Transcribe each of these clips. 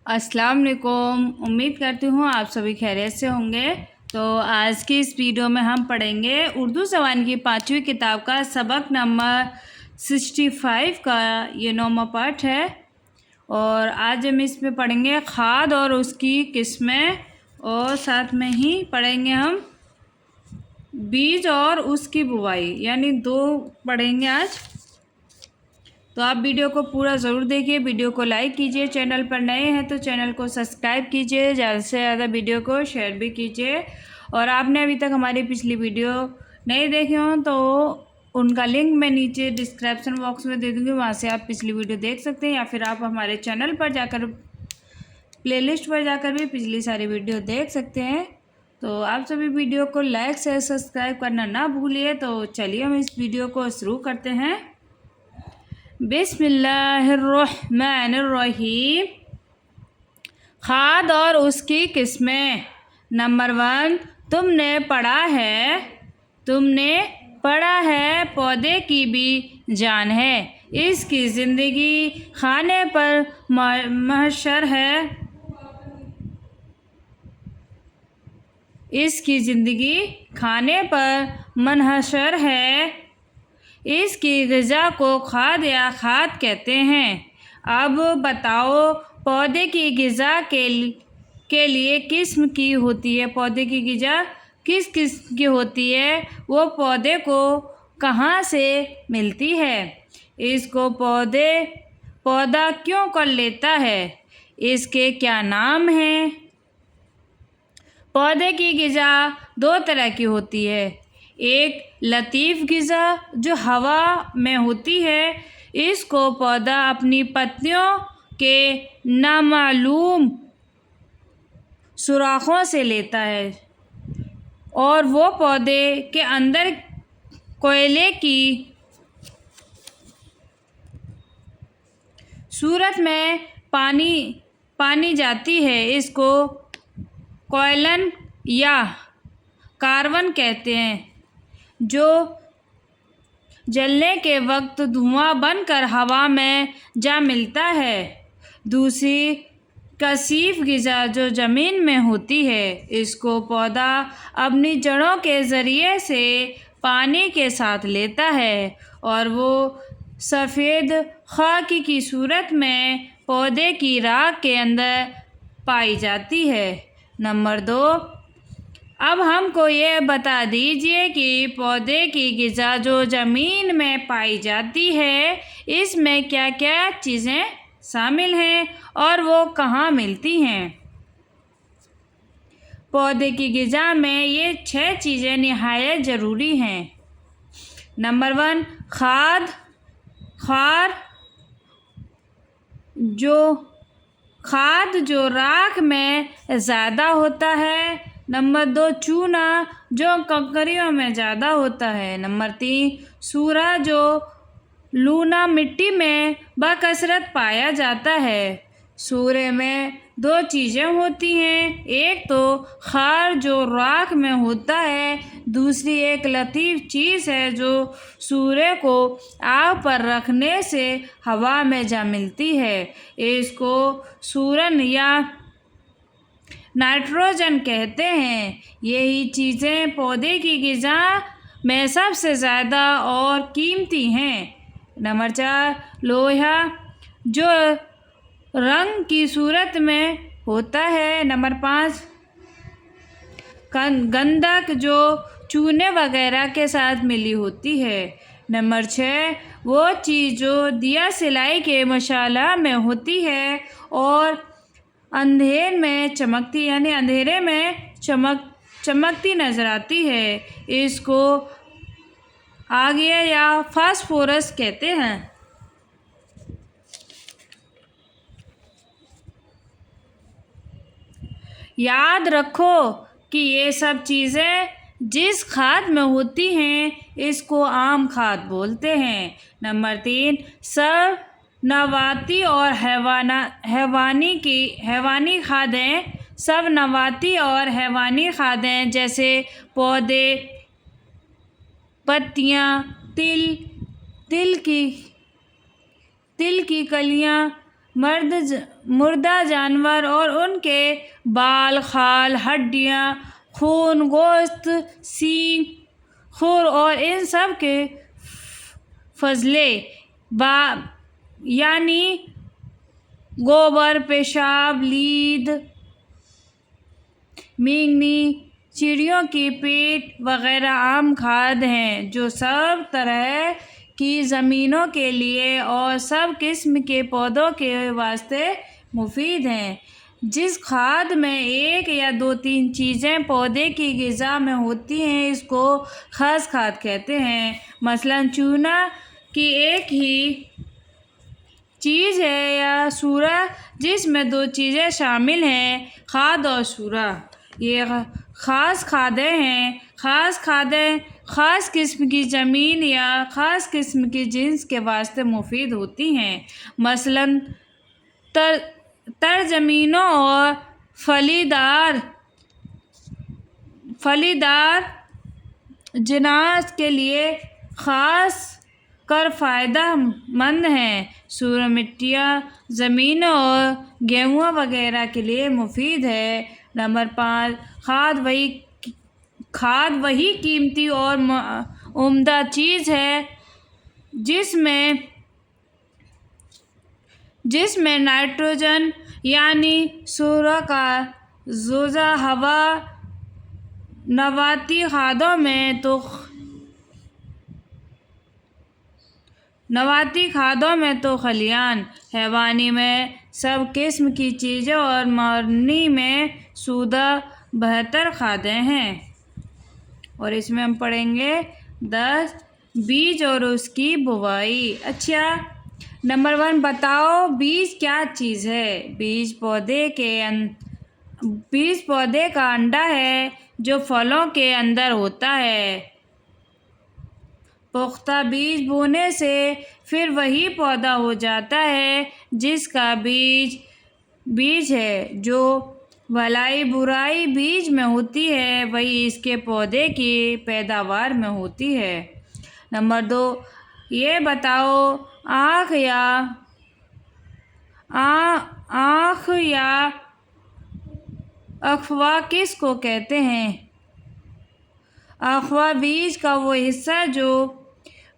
अस्सलाम वालेकुम। उम्मीद करती हूँ आप सभी खैरियत से होंगे। तो आज की इस वीडियो में हम पढ़ेंगे उर्दू ज़बान की 5वीं किताब का सबक नंबर 65 का ये 9वां पार्ट है। और आज हम इसमें पढ़ेंगे खाद और उसकी किस्में, और साथ में ही पढ़ेंगे हम बीज और उसकी बुवाई, यानी 2 पढ़ेंगे आज। तो आप वीडियो को पूरा ज़रूर देखिए, वीडियो को लाइक कीजिए, चैनल पर नए हैं तो चैनल को सब्सक्राइब कीजिए, ज़्यादा से ज़्यादा वीडियो को शेयर भी कीजिए। और आपने अभी तक हमारी पिछली वीडियो नहीं देखी हो तो उनका लिंक मैं नीचे डिस्क्रिप्शन बॉक्स में दे दूँगी, वहाँ से आप पिछली वीडियो देख सकते हैं, या फिर आप हमारे चैनल पर जाकर प्लेलिस्ट पर जाकर भी पिछली सारी वीडियो देख सकते हैं। तो आप सभी वीडियो को लाइक से सब्सक्राइब करना ना भूलिए। तो चलिए हम इस वीडियो को शुरू करते हैं। बिस्मिल्लाहिर्रहमानिर्रहीम। खाद और उसकी किस्में। नंबर 1, तुमने पढ़ा है पौधे की भी जान है, इसकी ज़िंदगी खाने पर महशर है। इसकी ज़िंदगी खाने पर मनहशर है। इसकी ग़िज़ा को खाद या खाद कहते हैं। अब बताओ पौधे की ग़िज़ा के लिए किस्म की होती है। पौधे की ग़िज़ा किस किस्म की होती है, वो पौधे को कहाँ से मिलती है, इसको पौधा क्यों कर लेता है, इसके क्या नाम हैं। पौधे की ग़िज़ा 2 तरह की होती है। एक लतीफ़ ग़िज़ा जो हवा में होती है, इसको पौधा अपनी पत्तियों के नामालूम सुराखों से लेता है, और वो पौधे के अंदर कोयले की सूरत में पानी जाती है, इसको कोयलन या कार्बन कहते हैं, जो जलने के वक्त धुआं बनकर हवा में जा मिलता है। दूसरी कसीफ ग़िज़ा जो ज़मीन में होती है, इसको पौधा अपनी जड़ों के ज़रिए से पानी के साथ लेता है, और वो सफ़ेद खाक की सूरत में पौधे की राख के अंदर पाई जाती है। नंबर 2, अब हमको ये बता दीजिए कि पौधे की ग़िज़ा जो ज़मीन में पाई जाती है, इसमें क्या क्या चीज़ें शामिल हैं और वो कहाँ मिलती हैं। पौधे की ग़िज़ा में ये 6 चीज़ें निहायत ज़रूरी हैं। नंबर 1, खाद जो राख में ज़्यादा होता है। नंबर 2, चूना जो कंकरियों में ज़्यादा होता है। नंबर 3, सूरा जो लूना मिट्टी में बकसरत पाया जाता है। सूरे में 2 चीज़ें होती हैं, एक तो खार जो राख में होता है, दूसरी एक लतीफ़ चीज़ है जो सूरे को आग पर रखने से हवा में जा मिलती है, इसको सूरन या नाइट्रोजन कहते हैं। यही चीज़ें पौधे की ग़िज़ा में सबसे ज़्यादा और कीमती हैं। नंबर 4, लोहा जो रंग की सूरत में होता है। नंबर 5, गंधक जो चूने वगैरह के साथ मिली होती है। नंबर 6, वो चीज़ जो दिया सिलाई के मशाला में होती है और अंधेरे में चमकती, यानी अंधेरे में चमकती नज़र आती है, इसको आगिया या फास्फोरस कहते हैं। याद रखो कि ये सब चीज़ें जिस खाद में होती हैं इसको आम खाद बोलते हैं। नंबर 3, सब नबाती और हैवानी खादें, सब नबाती और हैवानी खादें जैसे पौधे, पत्तियाँ, तिल की कलियाँ, मुर्दा जानवर और उनके बाल, खाल, हड्डियाँ, खून, गोश्त, सींग, खुर और इन सब के फजले यानी गोबर, पेशाब, लीद, मींगनी, चिड़ियों की पेट वगैरह आम खाद हैं जो सब तरह की ज़मीनों के लिए और सब किस्म के पौधों के वास्ते मुफीद हैं। जिस खाद में 1 या 2-3 चीज़ें पौधे की ग़िज़ा में होती हैं इसको ख़ास खाद कहते हैं। मसलन चूना की एक ही चीज़ है या सूरा जिसमें 2 चीज़ें शामिल हैं, खाद और सूरा। ये ख़ास खादें हैं। ख़ास खादें ख़ास किस्म की ज़मीन या ख़ास किस्म की जिन्स के वास्ते मुफीद होती हैं। मसलन तर ज़मीनों और फलीदार जिनास के लिए ख़ास कर फ़ायदा मंद हैं। सूरज मिट्टियाँ ज़मीन और गेहूँ वगैरह के लिए मुफीद है। नंबर 5, खाद वही कीमती और उम्दा चीज़ है जिसमें नाइट्रोजन यानी सूर्य का ज़ोज़ा, हवा, नबाती खादों में तो खलियान, हैवानी में सब किस्म की चीज़ें और मरनी में सूदा बेहतर खादें हैं। और इसमें हम पढ़ेंगे 10 बीज और उसकी बुवाई। अच्छा, नंबर 1 बताओ बीज क्या चीज़ है। बीज पौधे का अंडा है जो फलों के अंदर होता है। पुख्ता बीज बोने से फिर वही पौधा हो जाता है जिसका बीज है। जो भलाई बुराई बीज में होती है वही इसके पौधे की पैदावार में होती है। नंबर 2, ये बताओ आँख या अफ़वाह किसको कहते हैं। अफ़वाह बीज का वो हिस्सा जो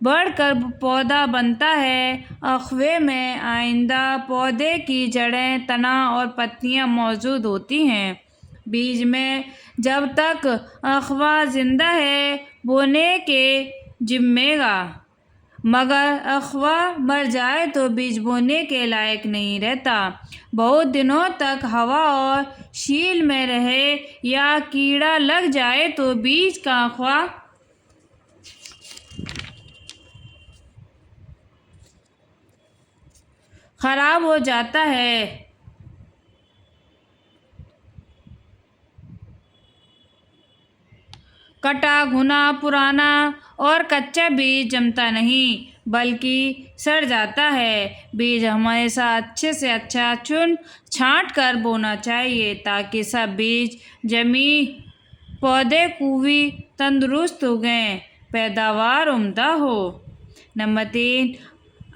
बढ़कर पौधा बनता है। अफ़वाह में आइंदा पौधे की जड़ें, तना और पत्तियां मौजूद होती हैं। बीज में जब तक अफ़वाह जिंदा है बोने के जिम्मेगा, मगर अफ़वाह मर जाए तो बीज बोने के लायक नहीं रहता। बहुत दिनों तक हवा और शील में रहे या कीड़ा लग जाए तो बीज का अफ़वाह खराब हो जाता है। कटा, घुना, पुराना और कच्चा बीज जमता नहीं बल्कि सड़ जाता है। बीज हमेशा अच्छे से अच्छा छांट कर बोना चाहिए ताकि सब बीज जमी पौधे कुवी तंदुरुस्त उगें, पैदावार उम्दा हो। नंबर 3,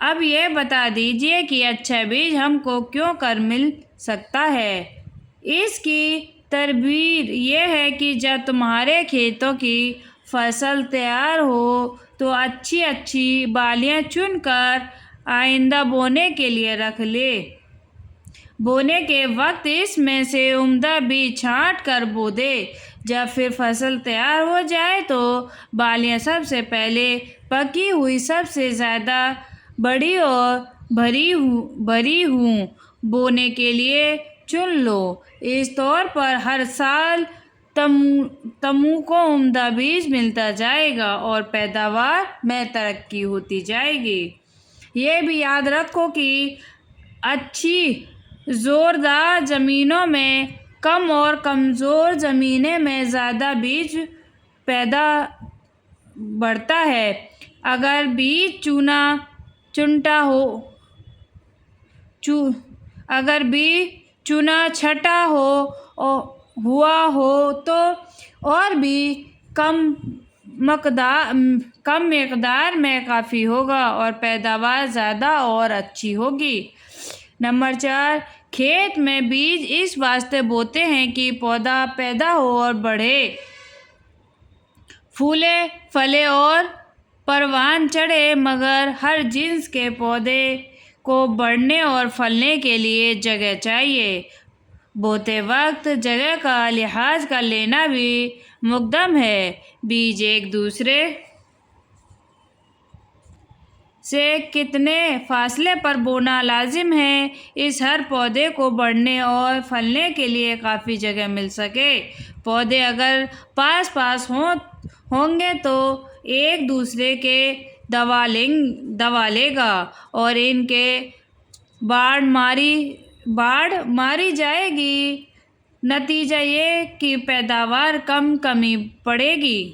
अब ये बता दीजिए कि अच्छा बीज हमको क्यों कर मिल सकता है। इसकी तरबीर ये है कि जब तुम्हारे खेतों की फसल तैयार हो तो अच्छी बालियां चुनकर आइंदा बोने के लिए रख ले। बोने के वक्त इसमें से उम्दा बीज छांट कर बो दे। जब फिर फसल तैयार हो जाए तो बालियां सबसे पहले पकी हुई, सबसे ज़्यादा बड़ी और भरी हूँ बोने के लिए चुन लो। इस तौर पर हर साल तमु को उम्दा बीज मिलता जाएगा और पैदावार में तरक्की होती जाएगी। ये भी याद रखो कि अच्छी ज़ोरदार ज़मीनों में کم اور کمزور زمینیں میں زیادہ بیج پیدا بڑھتا ہے۔ اگر بیج چنا چھٹا ہوا ہو تو اور بھی کم مقدار میں کافی ہوگا اور پیداوار زیادہ اور اچھی ہوگی۔ نمبر 4، کھیت میں بیج اس واسطے بوتے ہیں کہ پودا پیدا ہو اور بڑھے، پھولے پھلے اور پروان چڑھے، مگر ہر جنس کے پودے کو بڑھنے اور پھلنے کے لیے جگہ چاہیے۔ بوتے وقت جگہ کا لحاظ کر لینا بھی مقدم ہے۔ بیج ایک دوسرے سے کتنے فاصلے پر بونا لازم ہے، اس ہر پودے کو بڑھنے اور پھلنے کے لیے کافی جگہ مل سکے۔ پودے اگر پاس پاس ہوں گے تو ایک دوسرے کے دبا لے گا اور ان کے باڑ ماری جائے گی، نتیجہ یہ کہ پیداوار کمی پڑے گی۔